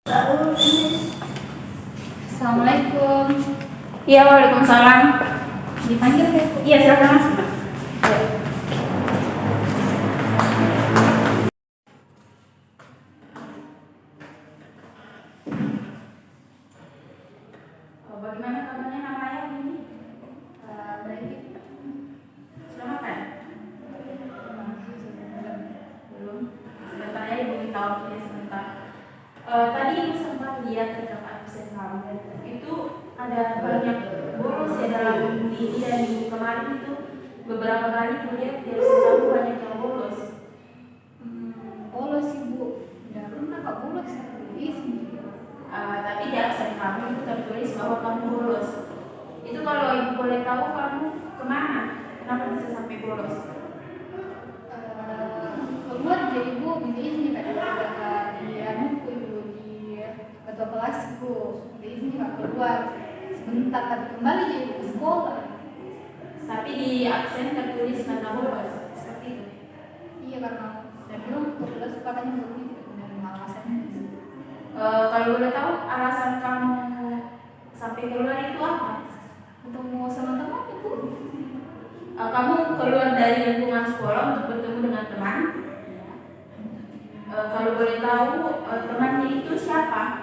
Assalamualaikum. Iya, waalaikumsalam. Dipanggil ya? Iya, silakan masuk. Bagaimana kabarnya nama ayah ini? Baik. Sudah makan? Belum. Sebentar ya, ibu minta waktunya sebentar. Tadi ibu sempat lihat rekam absen kamu. Itu ada banyak bolos ya dalam minggu ini dan minggu kemarin itu beberapa kali kemudian di absen kamu banyak yang bolos. Bolos ibu. Udah pernah kak bolos ya? Tapi di absen kamu itu tertulis bahwa kamu bolos. Itu kalau ibu boleh tahu kamu kemana? Kenapa bisa sampai bolos? Keluar jadi ibu minta izin kak di anuku ibu di ketua kelas ibu minta izin kak keluar sebentar tapi kembali jadi ke sekolah. Tapi di absen tertulis karena bolos seperti itu. Iya karena saya bilang ke kelas katanya belum tidak menerima alasannya. Kalau boleh tahu alasan kamu sampai keluar itu apa? Ketemu sama teman ibu. Kamu keluar dari lingkungan sekolah untuk bertemu dengan teman. Kalau boleh tahu temannya itu siapa?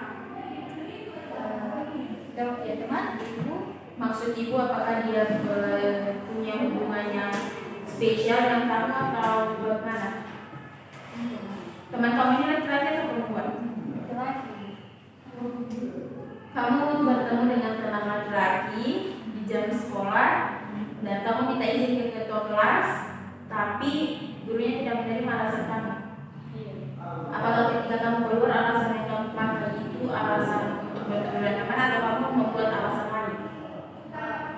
Ya teman ibu. Maksud ibu apakah dia punya hubungannya spesial dengan kamu atau bagaimana? Teman kamu ini laki-laki atau perempuan? Laki-laki. Kamu bertemu dengan teman laki-laki di jam sekolah dan kamu minta izin ke ketua kelas, tapi gurunya tidak menerima alasan kamu. Apakah ketika kamu keluar alasan yang kamu pakai itu alasan untuk bertemu dengan teman atau kamu membuat alasan lain?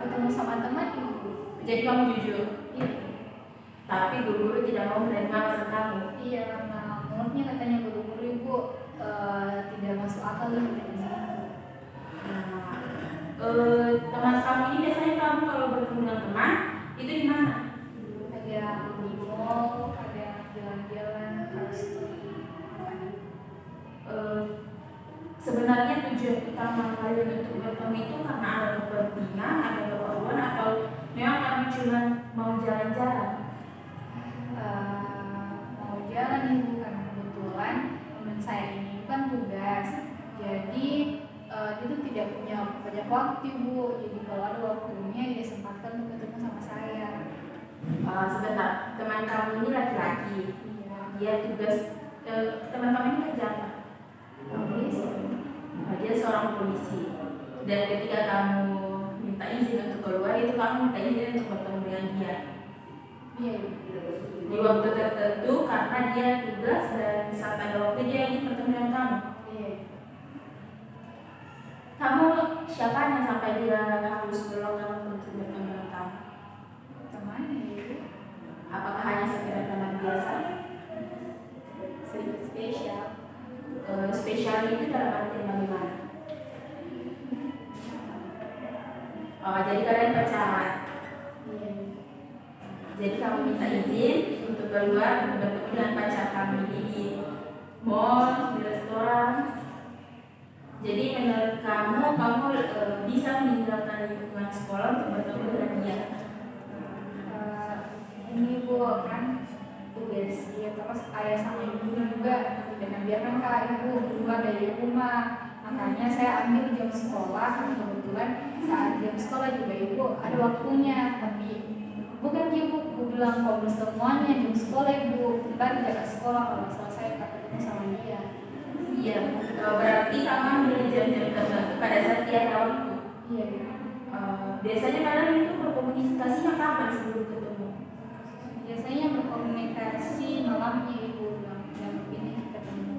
Ketemu sama teman ibu. Jadi kamu jujur. Iya. Tapi guru-guru tidak mau menerima alasan kamu. Iya karena menurutnya katanya guru-guru ibu tidak masuk akal katanya. Teman kamu ini biasanya kamu kalau bertemu dengan teman itu di mana? Ada di mall, ada jalan-jalan, harus Sebenarnya tujuan utama kalian untuk bertemu itu karena ada kepentingan, ada keperluan, atau memang kamu cuma mau jalan-jalan? mau jalan ibu karena kebetulan teman saya ini kan tugas, jadi itu tidak punya banyak waktu ibu, jadi kalau ada waktunya dia sempatkan untuk ketemu sama saya. Sebentar, teman kamu ini laki-laki. Iya. Dia tugas teman kamu ini kerja apa? Polisi. Dia seorang polisi. Dan ketika kamu minta izin untuk keluar itu kamu minta izin untuk bertemu dengan dia. Iya ibu. Di waktu tertentu karena dia tugas dan saat ada waktu dia ingin bertemu dengan kamu. Iya. Kamu siapanya sampai dia harus berlonggar untuk bertemu dengan kamu? Teman ibu. Apakah hanya sekedar teman biasa? Sedikit spesial. Spesial itu dalam arti bagaimana? Jadi kalian pacaran. Iya. Jadi kamu minta izin untuk keluar bertemu dengan pacar kamu ini di mall, di restoran. Jadi menurut kamu bisa meninggalkan lingkungan sekolah untuk bertemu dengan dia. Ini bu kan tugas ya, terus ayah sama ibu juga tidak biarkan kak ibu keluar dari rumah, makanya saya ambil jam sekolah karena kebetulan saat jam sekolah juga ibu ada waktunya, tapi bukan ibu bilang kalau semuanya jam sekolah ibu ntar jaga sekolah kalau selesai kak ketemu sama dia. Iya, berarti kamu ambil jam-jam tertentu pada saat dia ada waktu. Iya. Biasanya kalian itu berkomunikasinya kapan sebelum ketemu? Biasanya berkomunikasi malamnya ibu jam ini ketemu.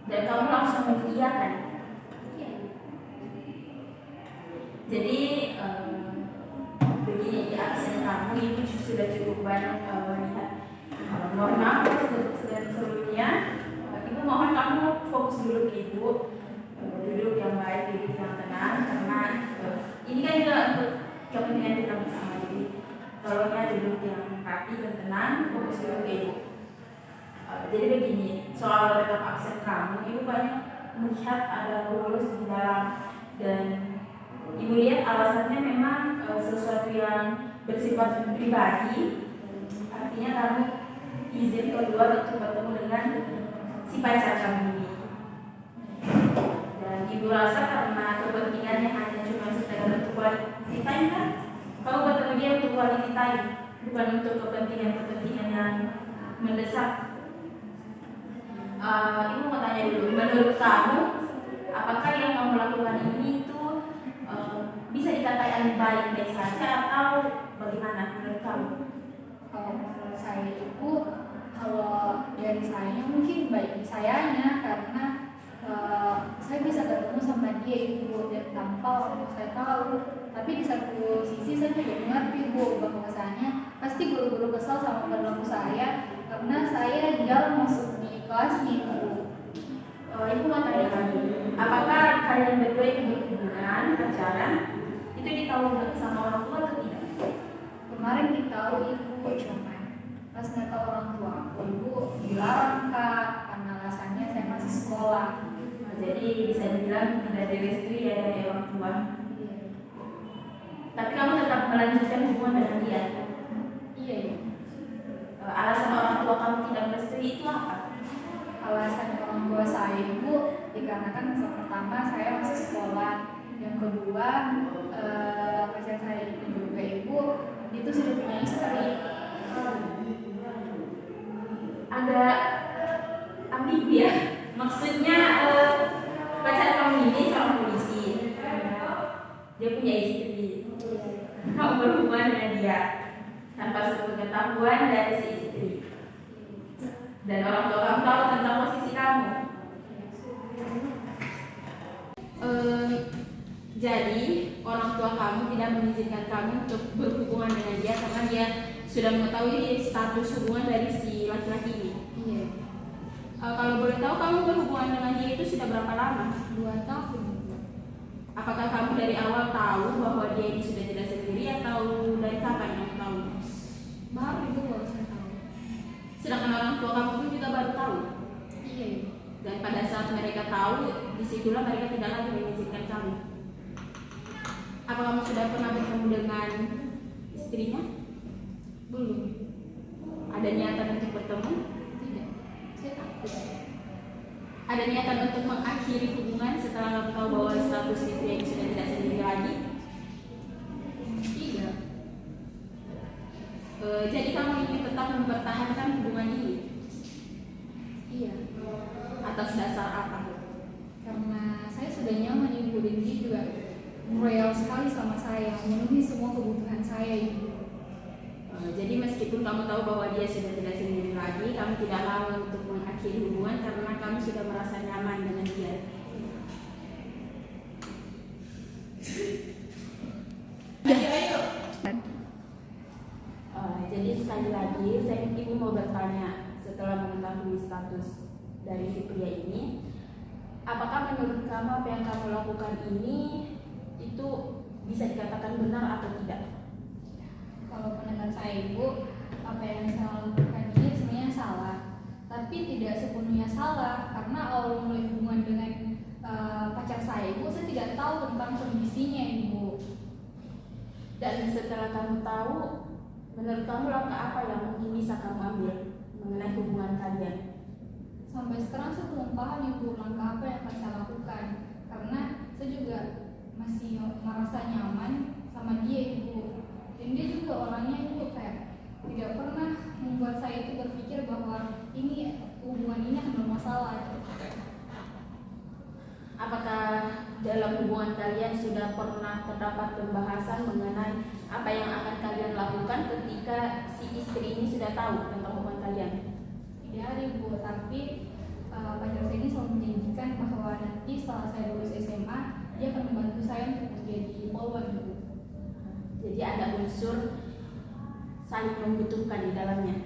Dan kamu langsung mengiyakan. Iya. Jadi begini, di absen kamu ibu sudah cukup banyak melihat. Mohon maaf sebelumnya, ibu mohon kamu fokus dulu ke ibu, duduk yang baik, duduk yang tenang, karena ini kan juga untuk kepentingan kita bersama. Jadi tolongnya duduk yang rapi dan tenang, fokus dulu ke ibu. Jadi begini, soal rekap absen kamu, ibu banyak melihat ada lulus di dalam, dan ibu lihat alasannya memang sesuatu yang bersifat pribadi, artinya kamu izin keluar untuk bertemu dengan si pacar kamu ini. Dan ibu rasa karena kepentingannya hanya cuma sekedar untuk quality time kan, kamu bertemu dia untuk quality time, bukan untuk kepentingan yang mendesak. Ibu mau tanya dulu, menurut kamu apakah yang kamu lakukan ini itu bisa dikatakan baik-baik saja atau bagaimana menurut kamu? Kalau menurut saya itu, kalau dari saya mungkin baik sayanya, karena saya bisa ketemu sama dia ibu dan tanpa orang saya tahu. Tapi di satu sisi saya juga mengerti bu bahwasanya pasti guru-guru kesal sama perilaku saya karena saya jarang masuk di kelasnya ibu. Ibu mau tanya lagi, apakah kalian berdua yang berhubungan pacaran itu ditahu sama orang tua atau tidak? Kemarin ditahu ibu, cuman pas nggak tahu orang tua aku, ibu dilarang kak karena alasannya saya masih sekolah. Jadi bisa dibilang tidak direstui ya dari orang tua. Tapi kamu tetap melanjutkan hubungan dengan dia. Iya. Alasan orang tua kamu tidak merestui itu apa? Alasan orang tua saya ibu dikarenakan yang pertama saya masih sekolah, yang kedua pacar saya itu juga ibu itu sudah punya istri. Agak ambigu ya. Maksudnya pacar kamu ini seorang polisi, dia punya istri, kamu berhubungan dengan dia tanpa sepengetahuan dari si istri, dan orang tua kamu tahu tentang posisi kamu. Jadi orang tua kamu tidak mengizinkan kamu untuk berhubungan dengan dia karena dia sudah mengetahui status hubungan dari si laki-laki ini. Iya. Kalau boleh tahu kamu berhubungan dengan dia itu sudah berapa lama? 2 tahun. Apakah kamu dari awal tahu bahwa dia ini sudah tidak sendiri atau dari kapan kamu tahu? Baru ibu baru saya tahu. Sedangkan orang tua kamu pun juga baru tahu. Iya. Dan pada saat mereka tahu, disitulah mereka tidak lagi mengizinkan kamu. Apa kamu sudah pernah bertemu dengan istrinya? Belum. Ada niatan untuk bertemu? Tidak. Saya takut. Ada niatan untuk mengakhiri hubungan setelah kamu tahu bahwa status istri yang sudah tidak sendiri lagi? Tidak. Jadi kamu ingin tetap mempertahankan hubungan ini? Iya. Atas dasar apa? Karena saya sudah nyaman ibu dan dia juga royal sekali sama saya, memenuhi semua kebutuhan saya ibu. Jadi meskipun kamu tahu bahwa dia sudah tidak sendiri lagi, kamu tidak lama untuk mengakhiri hubungan karena kamu sudah merasa nyaman dengan dia. Ayo. Jadi sekali lagi, ibu mau bertanya setelah mengetahui status dari si pria ini, apakah menurut kamu apa yang kamu lakukan ini itu bisa dikatakan benar atau tidak? Kalau pendapat saya ibu, apa yang saya lakukan ini sebenarnya salah, tapi tidak sepenuhnya salah karena awal mulai hubungan dengan pacar saya ibu, saya tidak tahu tentang kondisinya ibu. Dan setelah kamu tahu, menurut kamu langkah apa yang mungkin bisa kamu ambil mengenai hubungan kalian? Sampai sekarang saya belum paham ibu langkah apa yang akan saya lakukan, karena saya juga masih merasa nyaman sama dia ibu. Dan dia juga orangnya itu kayak tidak pernah membuat saya itu berpikir bahwa ini hubungan ini akan bermasalah. Apakah dalam hubungan kalian sudah pernah terdapat pembahasan mengenai apa yang akan kalian lakukan ketika si istri ini sudah tahu tentang hubungan kalian? Tidak ada ibu, tapi pacar saya ini selalu menjanjikan bahwa nanti setelah saya lulus SMA dia akan membantu saya untuk menjadi polwan ibu. Jadi ada unsur saling membutuhkan di dalamnya.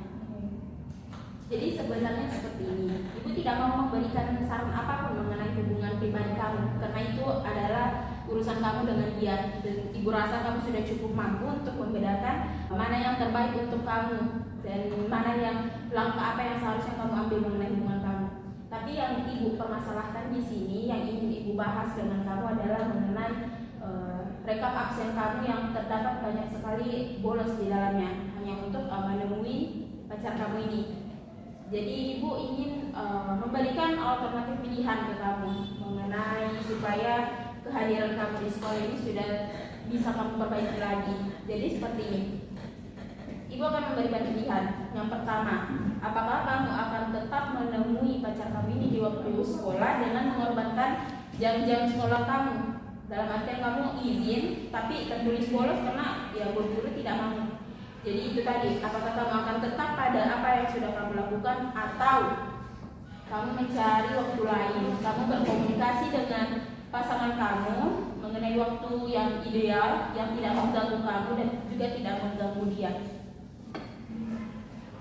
Jadi sebenarnya seperti ini, ibu tidak mau memberikan saran apapun mengenai hubungan pribadi kamu, karena itu adalah urusan kamu dengan dia. Dan ibu rasa kamu sudah cukup mampu untuk membedakan mana yang terbaik untuk kamu dan mana yang langkah apa yang seharusnya kamu ambil mengenai hubungan kamu. Tapi Tapi yang ibu permasalahkan di sini, yang ingin ibu bahas dengan kamu adalah mengenai rekap absen kamu yang terdapat banyak sekali bolos di dalamnya hanya untuk menemui pacar kamu ini. Jadi ibu ingin memberikan alternatif pilihan ke kamu mengenai supaya kehadiran kamu di sekolah ini sudah bisa kamu perbaiki lagi. Jadi seperti ini. Ibu akan memberikan pilihan. Yang pertama, apakah kamu akan tetap menemui pacar kamu ini di waktu sekolah dengan mengorbankan jam-jam sekolah kamu? Dalam artian kamu izin, tapi tertulis bolos karena ya guru tidak mau. Jadi itu tadi, apakah kamu akan tetap pada apa yang sudah kamu lakukan atau kamu mencari waktu lain, kamu berkomunikasi dengan pasangan kamu mengenai waktu yang ideal, yang tidak mengganggu kamu dan juga tidak mengganggu dia.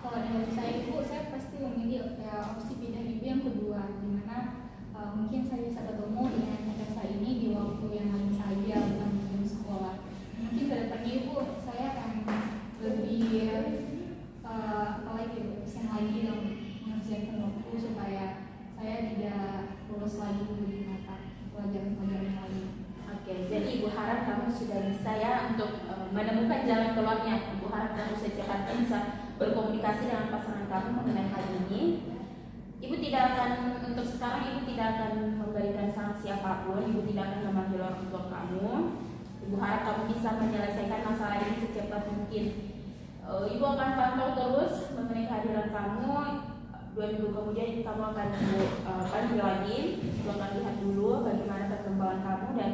Kalau dari saya ibu, saya pasti memilih opsi pilihan ibu yang kedua, dimana mungkin saya bisa ketemu dengan pacar saya ini di waktu yang lain saja, bukan di jam sekolah. Mungkin ke depannya ibu, saya akan lebih efisien lagi dalam mengerjakan waktu supaya saya tidak bolos lagi di mata pelajaran-pelajaran lain. Oke, jadi ibu harap kamu sudah bisa ya untuk menemukan jalan keluarnya. Ibu harap kamu secepatnya bisa berkomunikasi dengan pasangan kamu mengenai hal ini. Ibu tidak akan, untuk sekarang ibu tidak akan memberikan sanksi apapun. Ibu tidak akan memanggil orang tua kamu. Ibu harap kamu bisa menyelesaikan masalah ini secepat mungkin. Ibu akan pantau terus mengenai kehadiran kamu. 2 minggu kemudian kamu akan panggil lagi. Ibu akan lihat dulu bagaimana perkembangan kamu, dan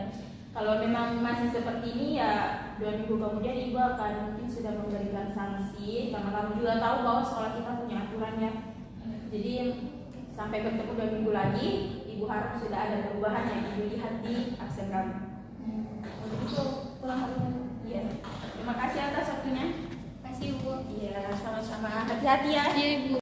kalau memang masih seperti ini ya 2 minggu kemudian ibu akan mungkin sudah memberikan sanksi, karena kamu juga tahu bahwa sekolah kita punya aturannya. Jadi sampai bertemu 2 minggu lagi, ibu harap sudah ada perubahan yang ibu lihat di absen kamu. Itu pulang hari ini. Iya. Terima kasih atas waktunya. Terima kasih ibu. Iya, sama-sama. Hati-hati ya. Iya ibu.